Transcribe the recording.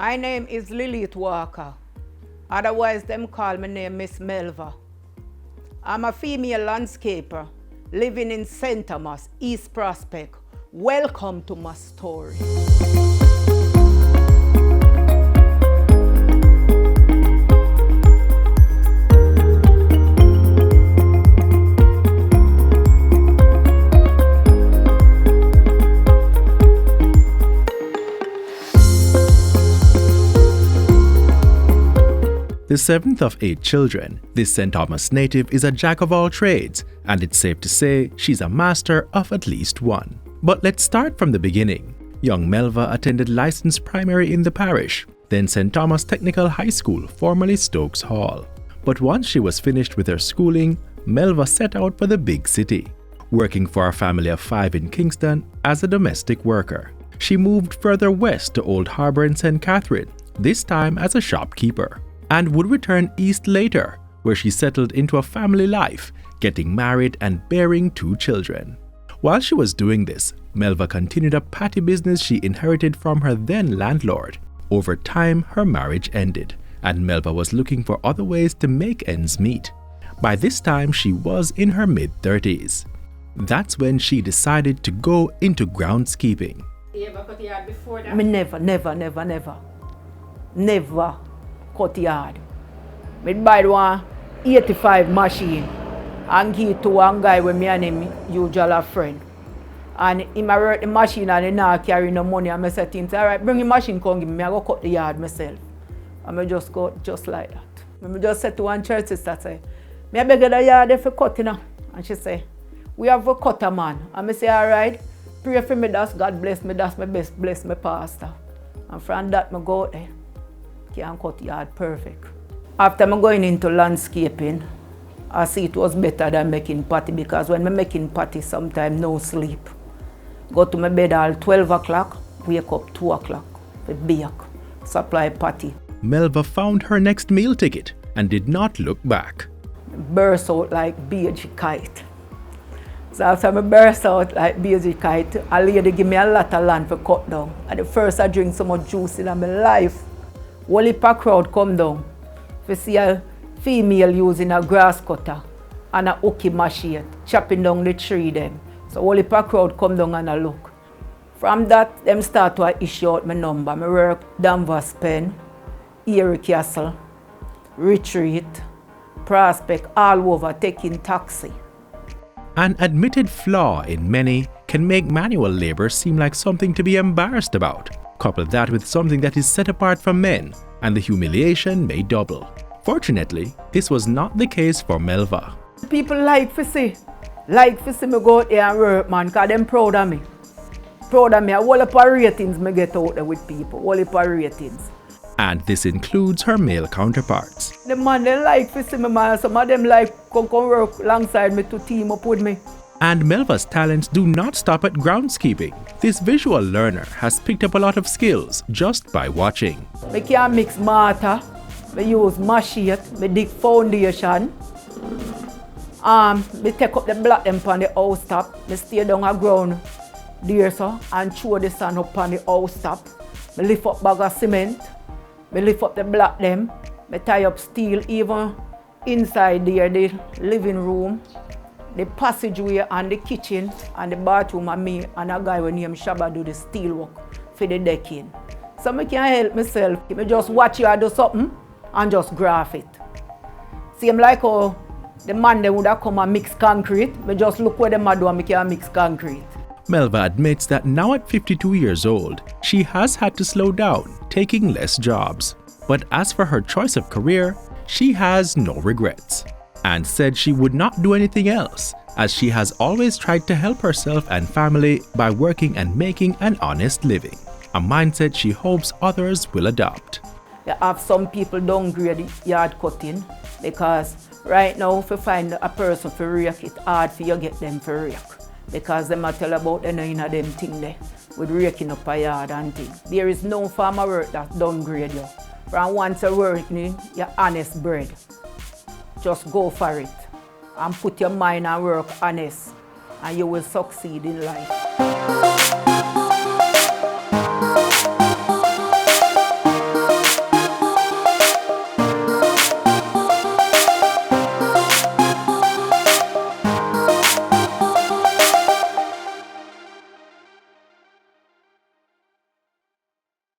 My name is Lilieth Walker. Otherwise, them call my name Miss Melva. I'm a female landscaper living in St. Thomas, East Prospect. Welcome to my story. The seventh of 8 children, this St. Thomas native is a jack of all trades, and it's safe to say she's a master of at least one. But let's start from the beginning. Young Melva attended licensed primary in the parish, then St. Thomas Technical High School, formerly Stokes Hall. But once she was finished with her schooling, Melva set out for the big city, working for a family of 5 in Kingston as a domestic worker. She moved further west to Old Harbour in St. Catherine, this time as a shopkeeper, and would return east later, where she settled into a family life, getting married and bearing 2 children. While she was doing this, Melva continued a patty business she inherited from her then landlord. Over time, her marriage ended, and Melva was looking for other ways to make ends meet. By this time, she was in her mid-30s. That's when she decided to go into groundskeeping. You ever cut yard before that? Me never cut yard. Me buy one 85 machine and give it to one guy with me and him usual a friend. And he work the machine and he not carry no money, and I said to him, alright, bring the machine, come give me, I go cut the yard myself. And I just go just like that. I just said to one church sister, say, me I beg the yard if you cut, you know. And she say, we have a cutter man. And I say, alright, pray for me, that's God bless me, that's my best, bless my pastor. And from that I go out there. Can cut yard perfect. After I'm going into landscaping, I see it was better than making patty, because when I'm making patty, sometimes no sleep. Go to my bed all 12 o'clock, wake up 2 o'clock for bake, supply patty. Melva found her next meal ticket and did not look back. Burst out like BG kite. So after I burst out like BG kite, a lady give me a lot of land for cut down. And the first I drink so much juice in my life. Whole heap of crowd come down to see a female using a grass cutter and a hooky machine chopping down the tree them. So whole heap of crowd come down and a look. From that, them start to issue out my number. I work Danvers Pen, Erie Castle, Retreat, Prospect, all over taking taxi. An admitted flaw in many can make manual labor seem like something to be embarrassed about. Couple that with something that is set apart from men, and the humiliation may double. Fortunately, this was not the case for Melva. People like to see me go out there and work, man, because them proud of me. Proud of me. A whole heap of ratings me get out there with people, whole heap of ratings. And this includes her male counterparts. The man, they like to see me, man. Some of them like come work alongside me to team up with me. And Melva's talents do not stop at groundskeeping. This visual learner has picked up a lot of skills just by watching. I can mix mortar, I use machete, I dig foundation. I take up the block them on the house top. I stay down the ground there so, and throw the sand up on the house top. I lift up bag of cement, I lift up the block them, I tie up steel even inside there, the living room. The passageway and the kitchen and the bathroom, and me and a guy when named Shabba do the steel work for the decking. So I can help myself. I just watch you do something and just graph it. Same like how the man they would have come and mix concrete. I just look where the man do and I can mix concrete. Melva admits that now at 52 years old, she has had to slow down, taking less jobs. But as for her choice of career, she has no regrets, and said she would not do anything else, as she has always tried to help herself and family by working and making an honest living, a mindset she hopes others will adopt. You have some people downgrade yard cutting, because right now if you find a person for rake, it's hard for you get them for rake, because them a tell about them thing there with raking up a yard and things. There is no farmer work that downgrade you. From once you working, you're honest bread. Just go for it and put your mind and work honest, and you will succeed in life.